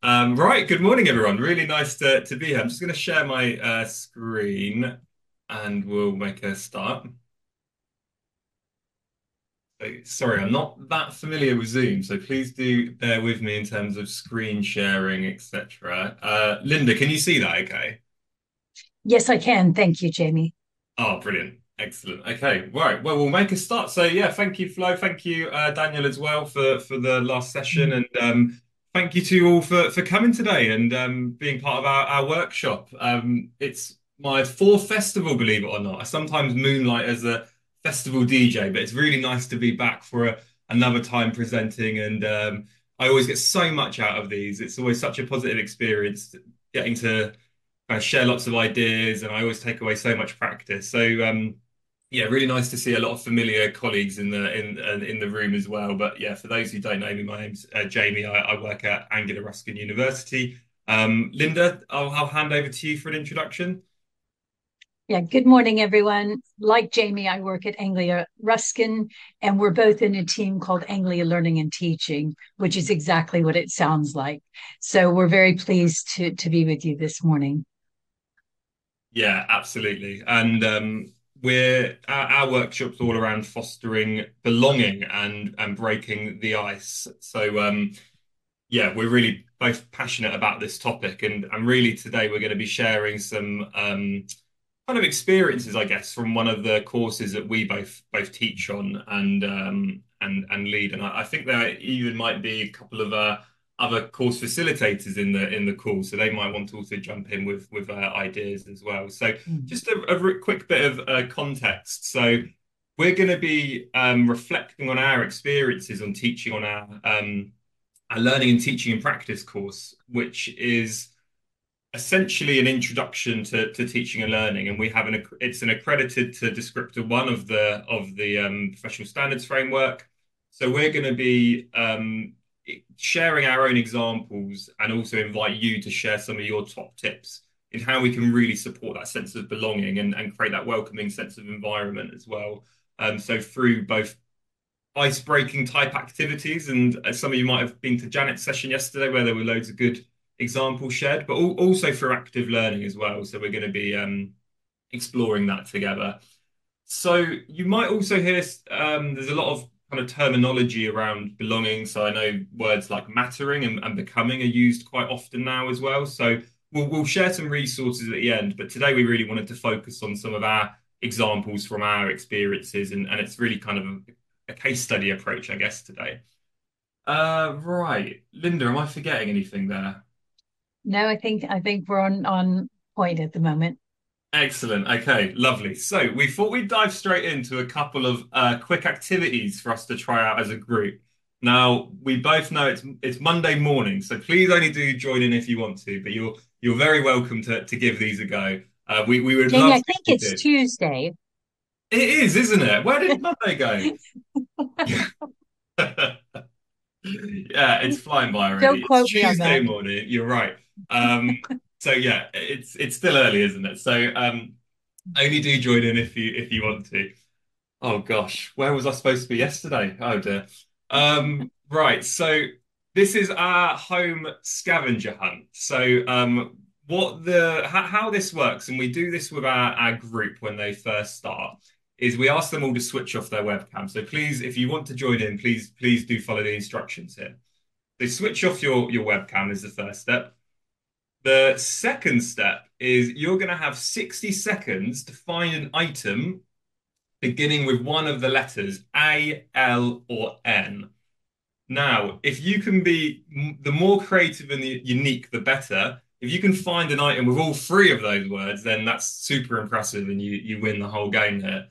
Right, good morning, everyone. Really nice to be here. I'm just going to share my screen and we'll make a start. Sorry, I'm not that familiar with Zoom, so please do bear with me in terms of screen sharing, etc. Linda, can you see that okay? Yes, I can. Thank you, Jamie. Oh, brilliant. Excellent. Okay, right. Well, we'll make a start. So yeah, thank you, Flo. Thank you, Daniel, as well for the last session, and thank you to you all for coming today and being part of our workshop. It's my fourth festival, believe it or not. I sometimes moonlight as a festival DJ, but it's really nice to be back for another time presenting, and I always get so much out of these. It's always such a positive experience getting to I share lots of ideas, and I always take away so much practice. So yeah, really nice to see a lot of familiar colleagues in the room as well. But yeah, for those who don't know me, my name's Jamie. I work at Anglia Ruskin University. Linda, I'll hand over to you for an introduction. Yeah, good morning, everyone. Like Jamie, I work at Anglia Ruskin, and we're both in a team called Anglia Learning and Teaching, which is exactly what it sounds like. So we're very pleased to be with you this morning. Yeah, absolutely. And we're our workshop's all around fostering belonging and breaking the ice. So yeah, we're really both passionate about this topic, and really today we're going to be sharing some kind of experiences, I guess, from one of the courses that we both teach on and lead. And I think there even might be a couple of other course facilitators in the call, so they might want to also jump in with ideas as well. So Mhm. just a quick bit of context. So we're going to be reflecting on our experiences on teaching on our learning and teaching and practice course, which is essentially an introduction to teaching and learning. And we have it's an accredited to descriptor one of the professional standards framework. So we're going to be sharing our own examples and also invite you to share some of your top tips in how we can really support that sense of belonging and create that welcoming sense of environment as well. So through both ice-breaking type activities. And some of you might have been to Janet's session yesterday where there were loads of good examples shared, but also for active learning as well. So we're going to be exploring that together. So you might also hear there's a lot of kind of terminology around belonging. So I know words like mattering and becoming are used quite often now as well. So we'll share some resources at the end, but today we really wanted to focus on some of our examples from our experiences, and it's really kind of a case study approach, I guess, today. Right. Linda, am I forgetting anything there? No, I think we're on point at the moment. Excellent. Okay, lovely. So we thought we'd dive straight into a couple of quick activities for us to try out as a group. Now, we both know it's Monday morning, so please only do join in if you want to, but you're very welcome to give these a go. We would Jamie, love I if think you it's did. Tuesday. It is, isn't it? Where did Monday go? Yeah, it's flying by already. Don't It's quote me on Tuesday that. morning. You're right. So yeah, it's still early, isn't it? So only do join in if you want to. Oh gosh, where was I supposed to be yesterday? Oh dear. Right, so this is our home scavenger hunt. So how this works, and we do this with our group when they first start, is we ask them all to switch off their webcam. So please, if you want to join in, please do follow the instructions here. So switch off your webcam is the first step. The second step is you're going to have 60 seconds to find an item beginning with one of the letters A, L, or N. Now, if you can be the more creative and the unique, the better. If you can find an item with all three of those words, then that's super impressive, and you win the whole game here.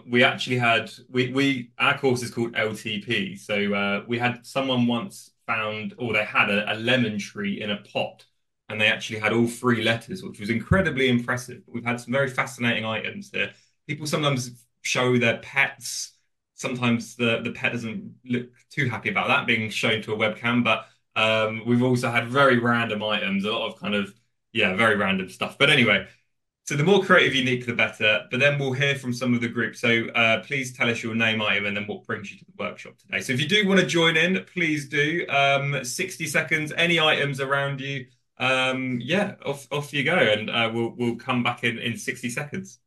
We actually had we our course is called LTP, so we had someone once found, or they had a lemon tree in a pot, and they actually had all three letters, which was incredibly impressive. We've had some very fascinating items here. People sometimes show their pets. Sometimes the pet doesn't look too happy about that being shown to a webcam, but we've also had very random items, a lot of kind of, yeah, very random stuff. But anyway, So the more creative, unique, the better. But then we'll hear from some of the group. So please tell us your name, item, and then what brings you to the workshop today. So if you do want to join in, please do. 60 seconds, any items around you. Yeah, off you go, and we'll come back in 60 seconds.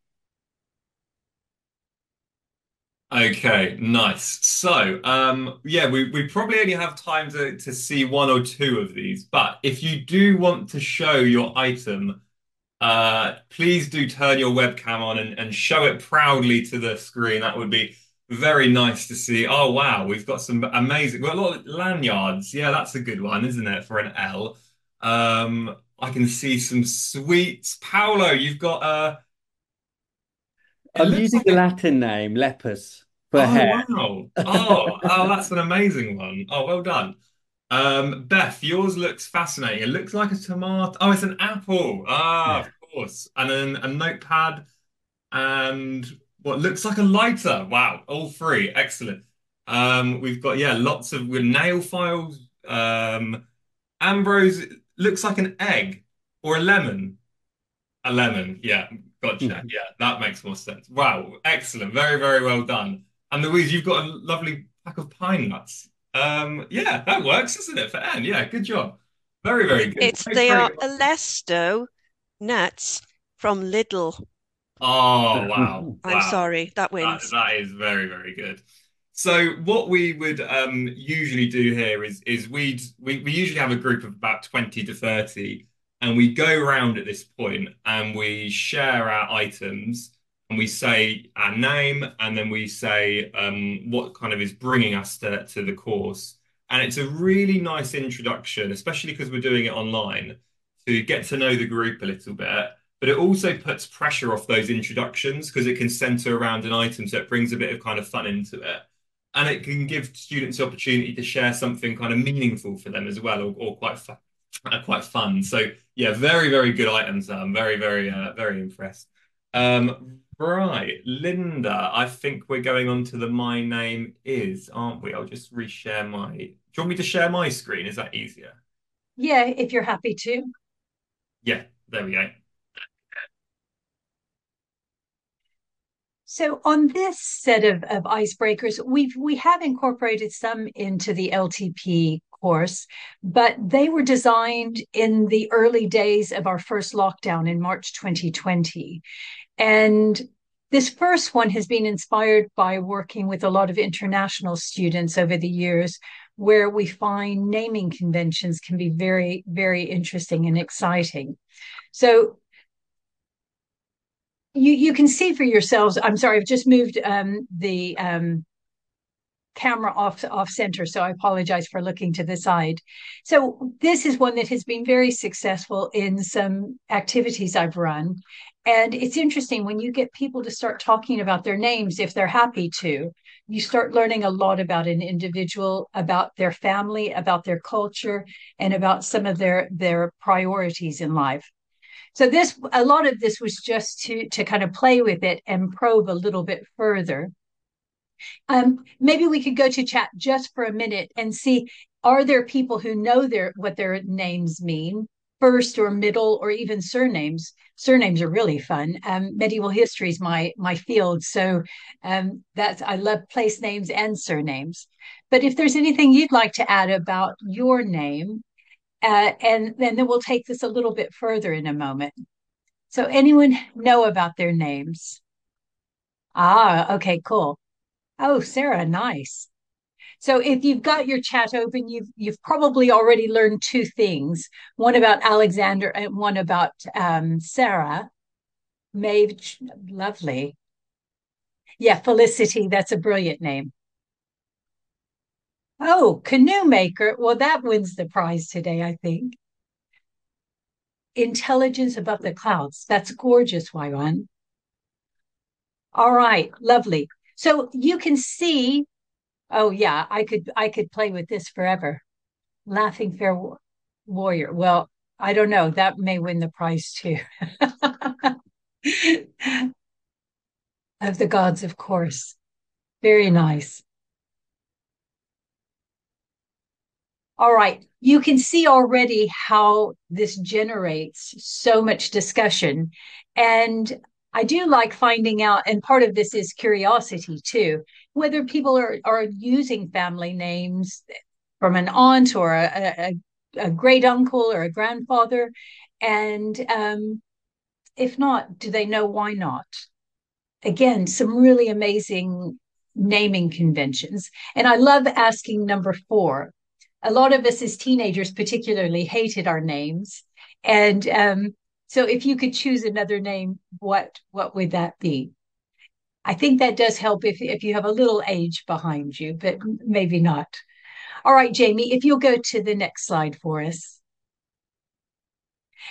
Okay, nice. So, yeah, we probably only have time to see one or two of these, but if you do want to show your item, please do turn your webcam on and show it proudly to the screen. That would be very nice to see. Oh, wow, we've got some amazing, well, a lot of lanyards. Yeah, that's a good one, isn't it, for an L? I can see some sweets. Paolo, you've got it I'm looks using like the a Latin name, lepus, for Oh hair. wow. Oh, that's an amazing one. Oh, well done. Beth, yours looks fascinating. It looks like a tomato. Oh, it's an apple. Ah, of course. And then a notepad and what looks like a lighter. Wow, all three. Excellent. We've got lots of with nail files. Ambrose it looks like an egg or a lemon. A lemon, yeah, gotcha. Yeah, that makes more sense. Wow, excellent. Very, very well done. And Louise, you've got a lovely pack of pine nuts. Yeah, that works, doesn't it, for Anne? Yeah, good job. Very, very good. It's Very they are creative. Alesto nuts from Lidl. Oh, wow. I'm Wow. sorry, that That, wins. that is very, very good. So what we would usually do here is we usually have a group of about 20 to 30 and we go around at this point and we share our items and we say our name and then we say what kind of is bringing us to the course. And it's a really nice introduction, especially because we're doing it online, to get to know the group a little bit, but it also puts pressure off those introductions because it can center around an item, so it brings a bit of kind of fun into it. And it can give students the opportunity to share something kind of meaningful for them as well, or quite fun. So yeah, very, very good items. I'm very, very, very impressed. Right, Linda, I think we're going on to the My Name Is, aren't we? I'll just reshare my. Do you want me to share my screen? Is that easier? Yeah, if you're happy to. Yeah, there we go. So on this set of icebreakers, we have incorporated some into the LTP course, but they were designed in the early days of our first lockdown in March 2020. And this first one has been inspired by working with a lot of international students over the years, where we find naming conventions can be very, very interesting and exciting. So you can see for yourselves. I'm sorry, I've just moved the camera off center, so I apologize for looking to the side. So this is one that has been very successful in some activities I've run. And it's interesting when you get people to start talking about their names, if they're happy to, you start learning a lot about an individual, about their family, about their culture, and about some of their priorities in life. So this, a lot of this was just to kind of play with it and probe a little bit further. Maybe we could go to chat just for a minute and see, are there people who know what their names mean, first or middle or even surnames? Surnames are really fun. Medieval history is my field, so that's I love place names and surnames. But if there's anything you'd like to add about your name, and then we'll take this a little bit further in a moment. So anyone know about their names? Ah, okay, cool. Oh, Sarah, nice. So if you've got your chat open, you've probably already learned two things: one about Alexander and one about Sarah. Maeve, lovely. Yeah, Felicity, that's a brilliant name. Oh, canoe maker. Well, that wins the prize today, I think. Intelligence above the clouds. That's gorgeous, Wyron. All right, lovely. So you can see. Oh yeah, I could play with this forever. Laughing Fair Warrior. Well, I don't know. That may win the prize too. Of the gods, of course. Very nice. All right. You can see already how this generates so much discussion. And I do like finding out, and part of this is curiosity too, whether people are using family names from an aunt or a great uncle or a grandfather. And if not, do they know why not? Again, some really amazing naming conventions. And I love asking number 4. A lot of us as teenagers, particularly, hated our names. And so if you could choose another name, what would that be? I think that does help if you have a little age behind you, but maybe not. All right, Jamie, if you'll go to the next slide for us.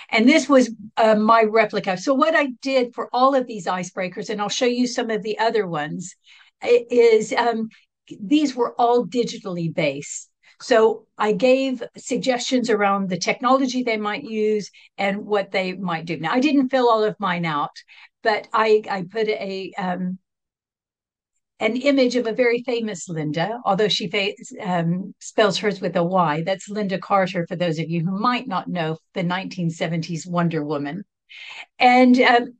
And this was my replica. So what I did for all of these icebreakers, and I'll show you some of the other ones, is these were all digitally based. So I gave suggestions around the technology they might use and what they might do. Now, I didn't fill all of mine out, but I put an image of a very famous Linda, although she spells hers with a Y. That's Linda Carter, for those of you who might not know, the 1970s Wonder Woman. And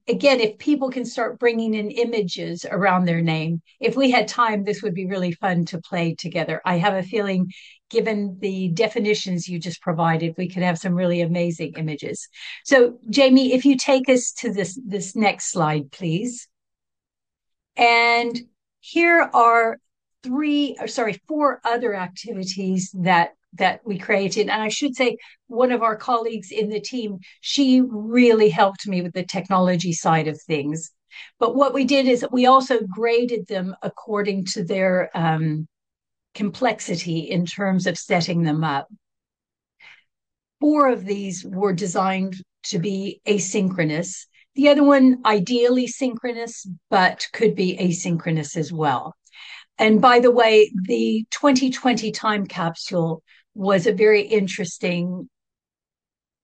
again, if people can start bringing in images around their name, if we had time, this would be really fun to play together. I have a feeling, given the definitions you just provided, we could have some really amazing images. So, Jamie, if you take us to this next slide, please. And here are 4 other activities that we created. And I should say, one of our colleagues in the team, she really helped me with the technology side of things. But what we did is we also graded them according to their complexity in terms of setting them up. 4 of these were designed to be asynchronous. The other one, ideally synchronous, but could be asynchronous as well. And by the way, the 2020 time capsule was a very interesting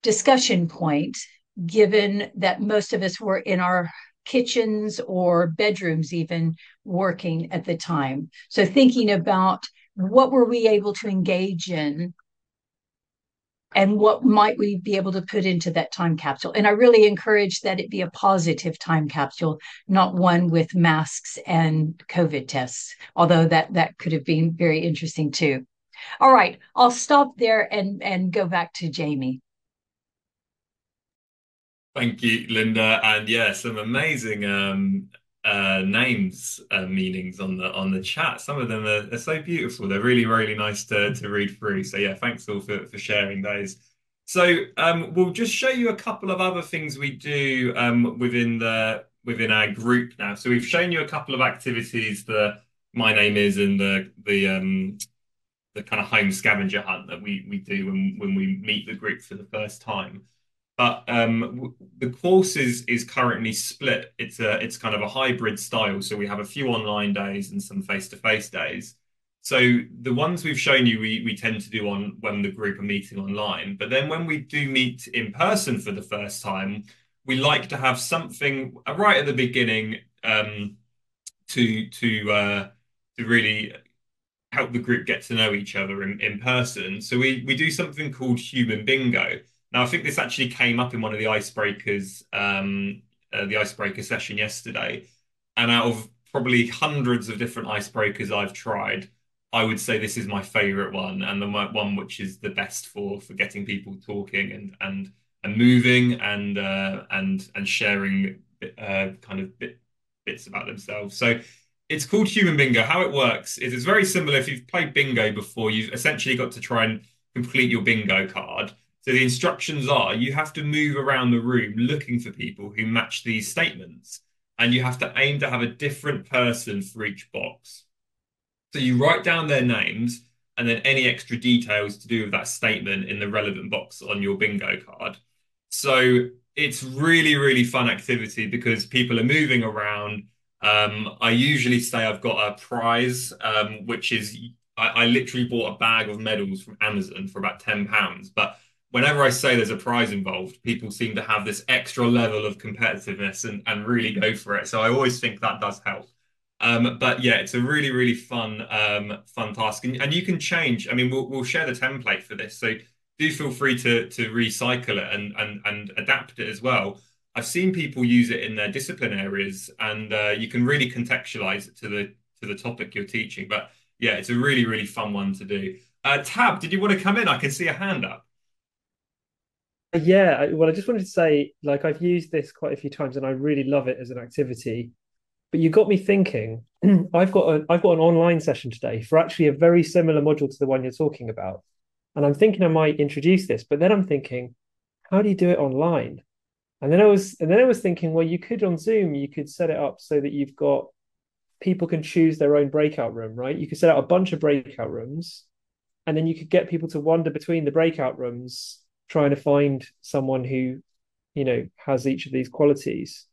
discussion point, given that most of us were in our kitchens or bedrooms even working at the time. So thinking about what were we able to engage in and what might we be able to put into that time capsule. And I really encourage that it be a positive time capsule, not one with masks and COVID tests, although that could have been very interesting too. All right, I'll stop there and go back to Jamie. Thank you, Linda. And yeah, some amazing names meanings on the chat. Some of them are so beautiful. They're really, really nice to read through. So yeah, thanks all for sharing those. So we'll just show you a couple of other things we do within our group now. So we've shown you a couple of activities, the My Name Is and the kind of home scavenger hunt that we do when we meet the group for the first time. But the course is currently split. It's kind of a hybrid style. So we have a few online days and some face-to-face days. So the ones we've shown you, we tend to do on when the group are meeting online. But then when we do meet in person for the first time, we like to have something right at the beginning to really help the group get to know each other in person. So we do something called human bingo. Now, I think this actually came up in one of the icebreakers, the icebreaker session yesterday. And out of probably hundreds of different icebreakers I've tried, I would say this is my favorite one, and the one which is the best for getting people talking and moving and sharing kind of bits about themselves. So it's called Human Bingo. How it works is it's very similar. If you've played bingo before, you've essentially got to try and complete your bingo card. So the instructions are you have to move around the room looking for people who match these statements. And you have to aim to have a different person for each box. So you write down their names and then any extra details to do with that statement in the relevant box on your bingo card. So it's really, really fun activity because people are moving around. I usually say I've got a prize, which is I literally bought a bag of medals from Amazon for about £10. But whenever I say there's a prize involved, people seem to have this extra level of competitiveness and really go for it. So I always think that does help. But yeah, it's a really, really fun task. And you can change. I mean, we'll share the template for this. So do feel free to recycle it and adapt it as well. I've seen people use it in their discipline areas, and you can really contextualize it to the topic you're teaching. But yeah, it's a really, really fun one to do. Tab, did you want to come in? I can see a hand up. Yeah, well, I just wanted to say, like, I've used this quite a few times, and I really love it as an activity. But you got me thinking. I've got an online session today for actually a very similar module to the one you're talking about, and I'm thinking I might introduce this. But then I'm thinking, how do you do it online? And then I was thinking, well, you could on Zoom, you could set it up so that you've got people can choose their own breakout room, right? You could set out a bunch of breakout rooms, and then you could get people to wander between the breakout rooms, trying to find someone who, has each of these qualities.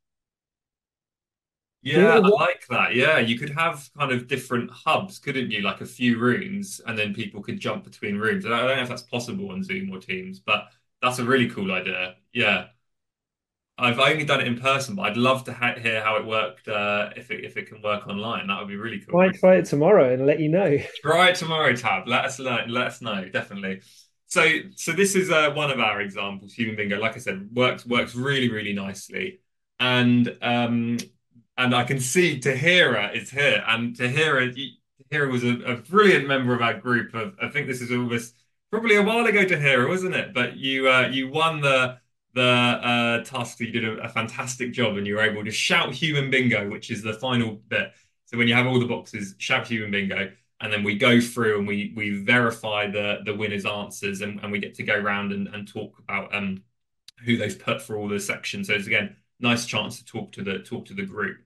Do you Yeah, think that I like that. Yeah, you could have kind of different hubs, couldn't you? Like a few rooms, and then people could jump between rooms. I don't know if that's possible on Zoom or Teams, but that's a really cool idea. Yeah. I've only done it in person, but I'd love to hear how it worked if it can work online. That would be really cool. might try it tomorrow and let you know? Try it tomorrow, Tab. Let us know. Let us know, definitely. So this is one of our examples. Human Bingo, like I said, works really, really nicely, and I can see Tahira is here, and Tahira was a brilliant member of our group. I think this was probably a while ago, Tahira, wasn't it? But you won the task. You did a fantastic job, and you were able to shout Human Bingo, which is the final bit. So when you have all the boxes, shout Human Bingo, and then we go through and we verify the winners' answers, and we get to go around and talk about who they've put for all the sections. So it's again nice chance to talk to the group.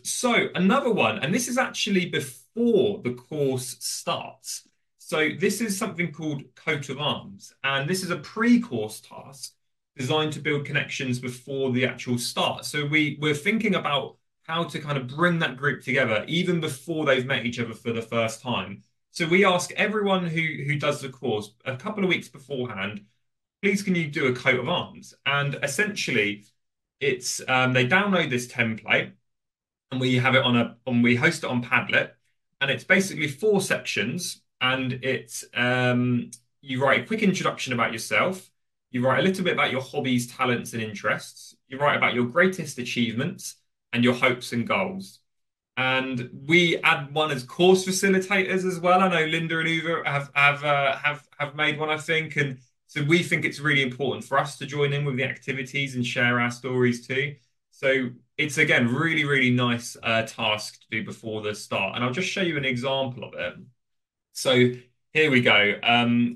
So another one, and this is actually before the course starts. So this is something called coat of arms, and this is a pre-course task designed to build connections before the actual start. So we're thinking about how to kind of bring that group together even before they've met each other for the first time. So we ask everyone who does the course a couple of weeks beforehand, please can you do a coat of arms? And essentially, it's they download this template and we have it we host it on Padlet, and it's basically four sections, and it's you write a quick introduction about yourself, you write a little bit about your hobbies, talents, and interests, you write about your greatest achievements and your hopes and goals. And we add one as course facilitators as well. I know Linda and Uva have made one, I think, and so we think it's really important for us to join in with the activities and share our stories too. So it's again really really nice task to do before the start, and I'll just show you an example of it. So here we go.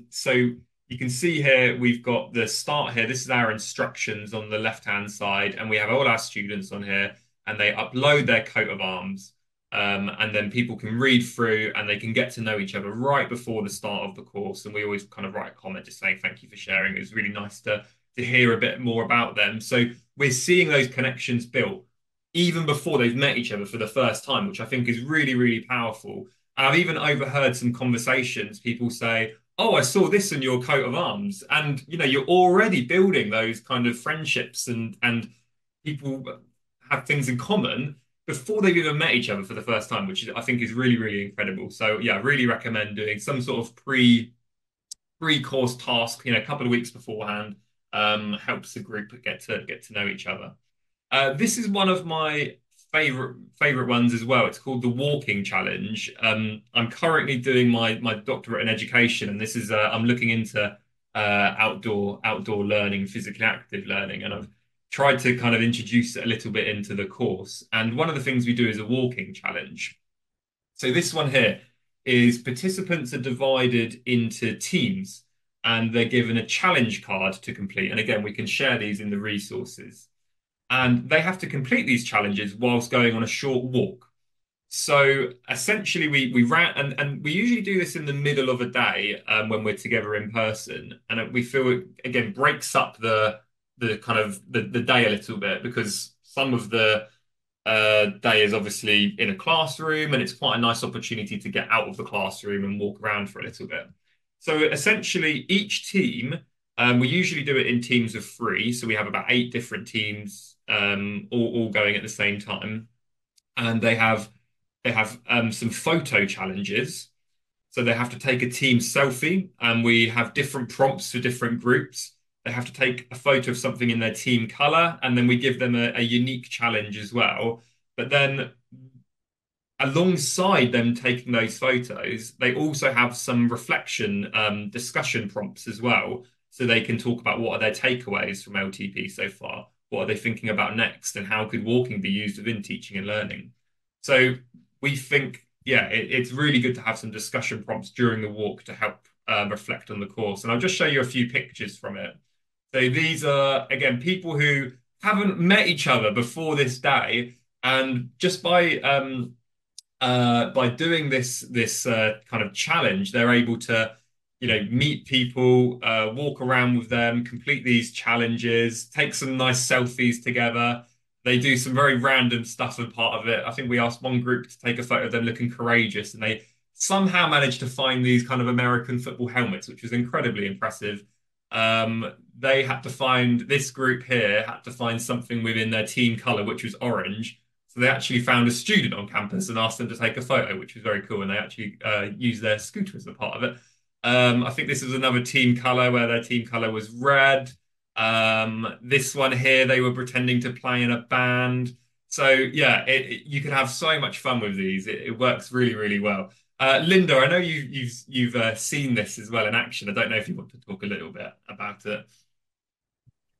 So you can see here we've got the start here. This is our instructions on the left hand side, and we have all our students on here, and they upload their coat of arms. And then people can read through and they can get to know each other right before the start of the course. And we always kind of write a comment just saying thank you for sharing. It was really nice to hear a bit more about them. So we're seeing those connections built even before they've met each other for the first time, which I think is really, really powerful. And I've even overheard some conversations, people say, oh, I saw this in your coat of arms. And, you're already building those kind of friendships and people have things in common before they've even met each other for the first time, which I think is really, really incredible. So yeah, I really recommend doing some sort of pre-course task, a couple of weeks beforehand. Helps the group get to know each other. This is one of my favorite ones as well. It's called the walking challenge. I'm currently doing my doctorate in education, and this is I'm looking into outdoor learning, physically active learning, and I've tried to kind of introduce it a little bit into the course. And one of the things we do is a walking challenge. So this one here is participants are divided into teams and they're given a challenge card to complete. And again, we can share these in the resources. And they have to complete these challenges whilst going on a short walk. So essentially, we ran, and we usually do this in the middle of a day when we're together in person, and we feel it again breaks up the kind of the day a little bit because some of the day is obviously in a classroom, and it's quite a nice opportunity to get out of the classroom and walk around for a little bit. So essentially, each team, we usually do it in teams of three, so we have about 8 different teams all going at the same time, and they have some photo challenges. So they have to take a team selfie, and we have different prompts for different groups. They have to take a photo of something in their team color, and then we give them a unique challenge as well. But then alongside them taking those photos, they also have some reflection discussion prompts as well. So they can talk about what are their takeaways from LTP so far, what are they thinking about next, and how could walking be used within teaching and learning. So we think, yeah, it's really good to have some discussion prompts during the walk to help reflect on the course. And I'll just show you a few pictures from it. So these are, again, people who haven't met each other before this day, and just by doing this kind of challenge, they're able to, meet people, walk around with them, complete these challenges, take some nice selfies together. They do some very random stuff as part of it. I think we asked one group to take a photo of them looking courageous, and they somehow managed to find these kind of American football helmets, which was incredibly impressive. They had to find this group here had to find something within their team color, which was orange. So they actually found a student on campus and asked them to take a photo, which was very cool. And they actually used their scooter as a part of it. I think this was another team color where their team color was red. This one here, they were pretending to play in a band. So yeah, you can have so much fun with these. It works really, really well. Linda, I know you've seen this as well in action. I don't know if you want to talk a little bit about it.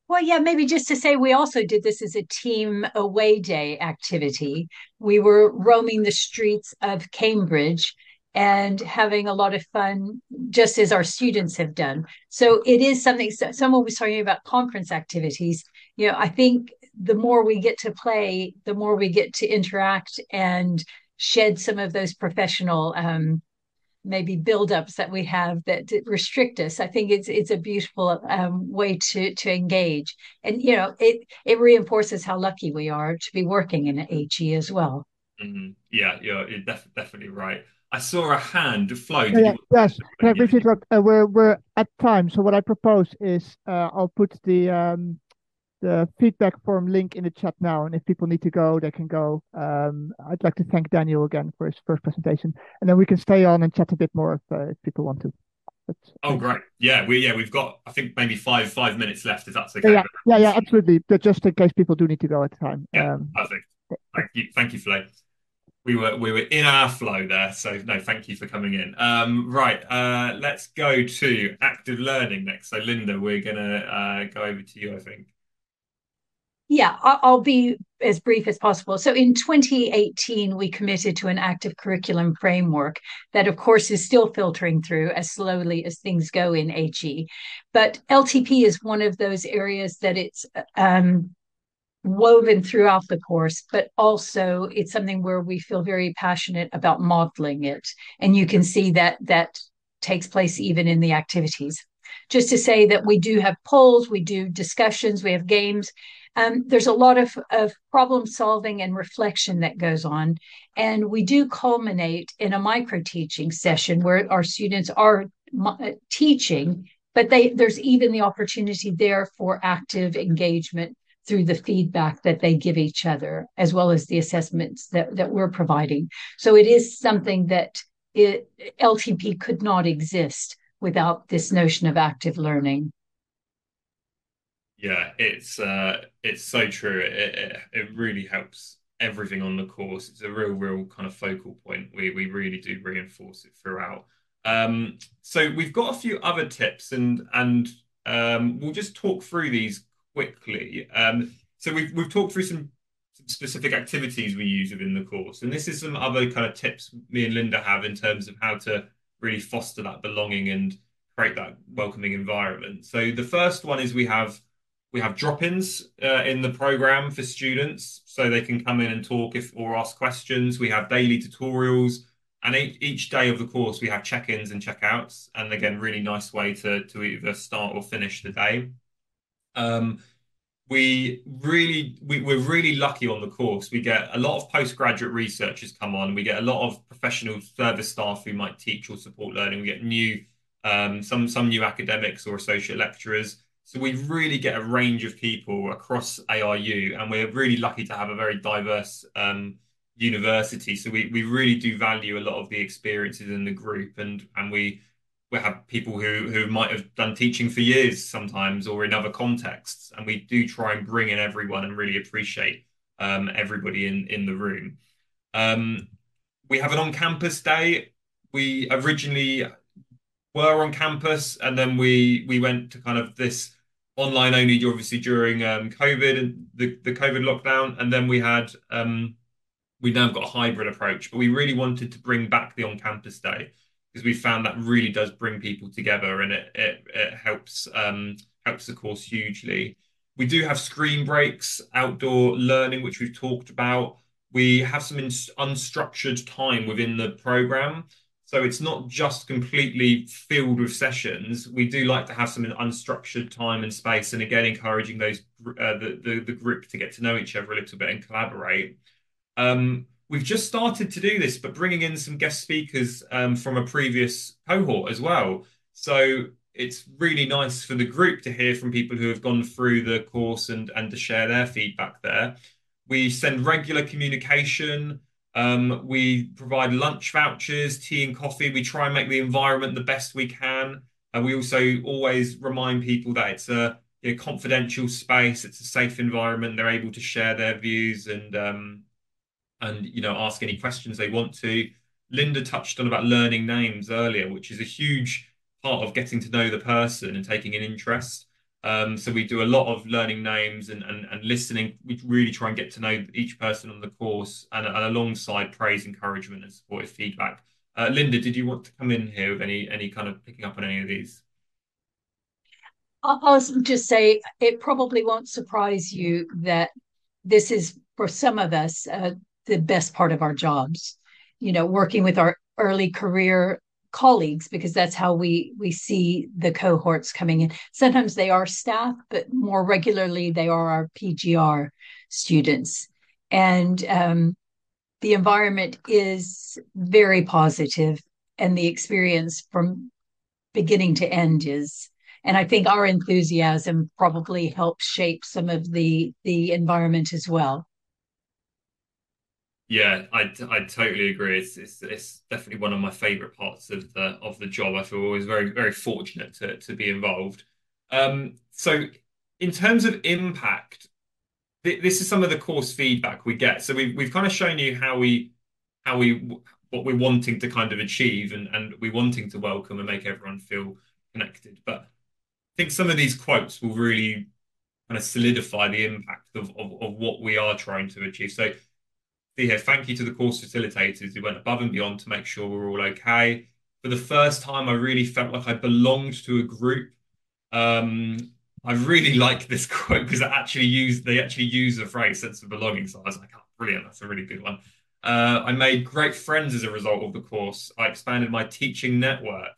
Well, yeah, maybe just to say we also did this as a team away day activity. We were roaming the streets of Cambridge and having a lot of fun, just as our students have done. So it is something, someone was talking about conference activities. I think the more we get to play, the more we get to interact and shed some of those professional maybe buildups that we have that restrict us. I think it's a beautiful way to engage, and it reinforces how lucky we are to be working in HE as well. Yeah, you're definitely right. I saw a hand. Flo, Yeah, did yeah, you want to say yes. Can I something? briefly interrupt? We're at time, so what I propose is I'll put the feedback form link in the chat now, and if people need to go, they can go. I'd like to thank Daniel again for his first presentation, and then we can stay on and chat a bit more if people want to. But Oh, thanks. great. Yeah, we've got I think maybe five minutes left, if that's Yeah, okay yeah, with yeah, everyone. yeah, absolutely. But just in case people do need to go at the time. Yeah, perfect. Thank you, Flo. We were in our flow there, so no, thank you for coming in. Right, let's go to active learning next. So, Linda, we're gonna go over to you, I think. Yeah, I'll be as brief as possible. So in 2018, we committed to an active curriculum framework that, of course, is still filtering through as slowly as things go in HE. But LTP is one of those areas that it's woven throughout the course, but also it's something where we feel very passionate about modeling it. And you can see that takes place even in the activities. Just to say that we do have polls, we do discussions, we have games. There's a lot of problem solving and reflection that goes on. And we do culminate in a micro teaching session where our students are teaching, but there's even the opportunity there for active engagement through the feedback that they give each other, as well as the assessments that we're providing. So it is something that LTP could not exist without this notion of active learning. Yeah, it's so true. It really helps everything on the course. It's a real kind of focal point. We really do reinforce it throughout. So we've got a few other tips, and we'll just talk through these quickly. So we've talked through some specific activities we use within the course, and this is some other kind of tips me and Linda have in terms of how to really foster that belonging and create that welcoming environment. So the first one is we have drop-ins in the program for students, so they can come in and talk or ask questions. We have daily tutorials, and each day of the course we have check-ins and check-outs, and again, really nice way to either start or finish the day. Um, we're really lucky on the course. We get a lot of postgraduate researchers come on. We get a lot of professional service staff who might teach or support learning. We get some new academics or associate lecturers. So we really get a range of people across ARU, and we're really lucky to have a very diverse university. So we really do value a lot of the experiences in the group, and we we have people who might have done teaching for years sometimes or in other contexts, and we do try and bring in everyone and really appreciate everybody in the room. Um, we have an on-campus day. We originally were on campus, and then we went to kind of this online only, obviously during COVID and the COVID lockdown, and then we now got a hybrid approach, but we really wanted to bring back the on-campus day because we found that really does bring people together and it helps the course hugely. We do have screen breaks, outdoor learning, which we've talked about. We have some unstructured time within the program. So it's not just completely filled with sessions. We do like to have some unstructured time and space, and again, encouraging the group to get to know each other a little bit and collaborate. We've just started to do this, but bringing in some guest speakers from a previous cohort as well. So it's really nice for the group to hear from people who have gone through the course and to share their feedback there. We send regular communication. We provide lunch vouchers, tea and coffee. We try and make the environment the best we can. And we also always remind people that it's a confidential space. It's a safe environment. They're able to share their views and ask any questions they want to. Linda touched on about learning names earlier, which is a huge part of getting to know the person and taking an interest. So we do a lot of learning names and listening. We really try and get to know each person on the course and alongside praise, encouragement, and supportive feedback. Linda, did you want to come in here with any kind of picking up on any of these? I'll just say it probably won't surprise you that this is, for some of us, the best part of our jobs. Working with our early career colleagues, because that's how we see the cohorts coming in. Sometimes they are staff, but more regularly they are our PGR students. And the environment is very positive, and the experience from beginning to end is. And I think our enthusiasm probably helps shape some of the environment as well. Yeah, I totally agree. It's definitely one of my favorite parts of the job. I feel always very very fortunate to be involved. So in terms of impact, this is some of the course feedback we get. So we've kind of shown you how we what we're wanting to kind of achieve and we're wanting to welcome and make everyone feel connected. But I think some of these quotes will really kind of solidify the impact of what we are trying to achieve. So here, thank you to the course facilitators who went above and beyond to make sure we're all okay. For the first time, I really felt like I belonged to a group. I really like this quote because they actually use the phrase sense of belonging. So I was like, oh, brilliant, that's a really good one. I made great friends as a result of the course. I expanded my teaching network.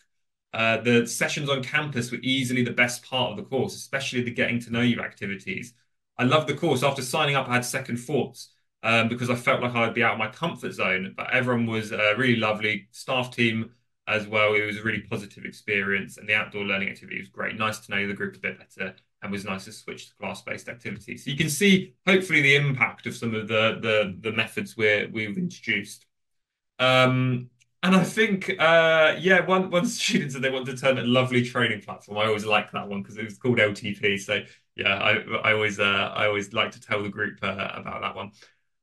The sessions on campus were easily the best part of the course, especially the getting to know you activities. I loved the course. After signing up, I had second thoughts because I felt like I'd be out of my comfort zone. But everyone was really lovely. Staff team as well. It was a really positive experience, and the outdoor learning activity was great. Nice to know the group a bit better, and was nice to switch to class-based activities. So you can see, hopefully, the impact of some of the methods we've introduced. And I think, yeah, one student said they want to turn it a lovely training platform. I always like that one because it was called LTP. So yeah, I always like to tell the group about that one.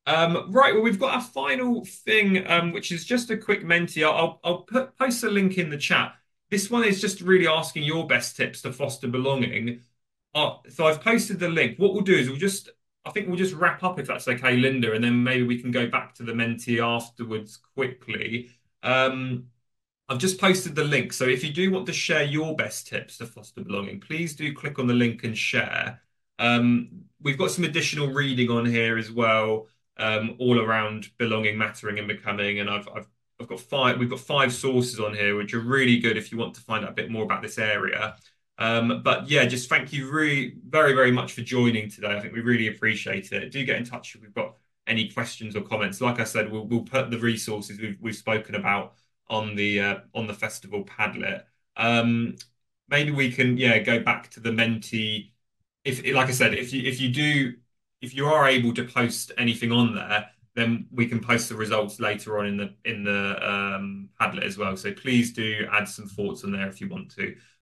Right, well, we've got a final thing, which is just a quick Menti. I'll post a link in the chat. This one is just really asking your best tips to foster belonging. So I've posted the link. What we'll do is I think we'll just wrap up if that's okay, Linda, and then maybe we can go back to the Menti afterwards quickly. I've just posted the link. So if you do want to share your best tips to foster belonging, please do click on the link and share. We've got some additional reading on here as well, all around belonging, mattering, and becoming. And we've got 5 sources on here, which are really good if you want to find out a bit more about this area. But yeah, just thank you really very, very much for joining today. I think we really appreciate it. Do get in touch if we've got any questions or comments. Like I said, we'll put the resources we've spoken about on the festival Padlet. Maybe we can go back to the Menti. If like I said, if you are able to post anything on there, then we can post the results later on in the Padlet as well. So please do add some thoughts on there if you want to.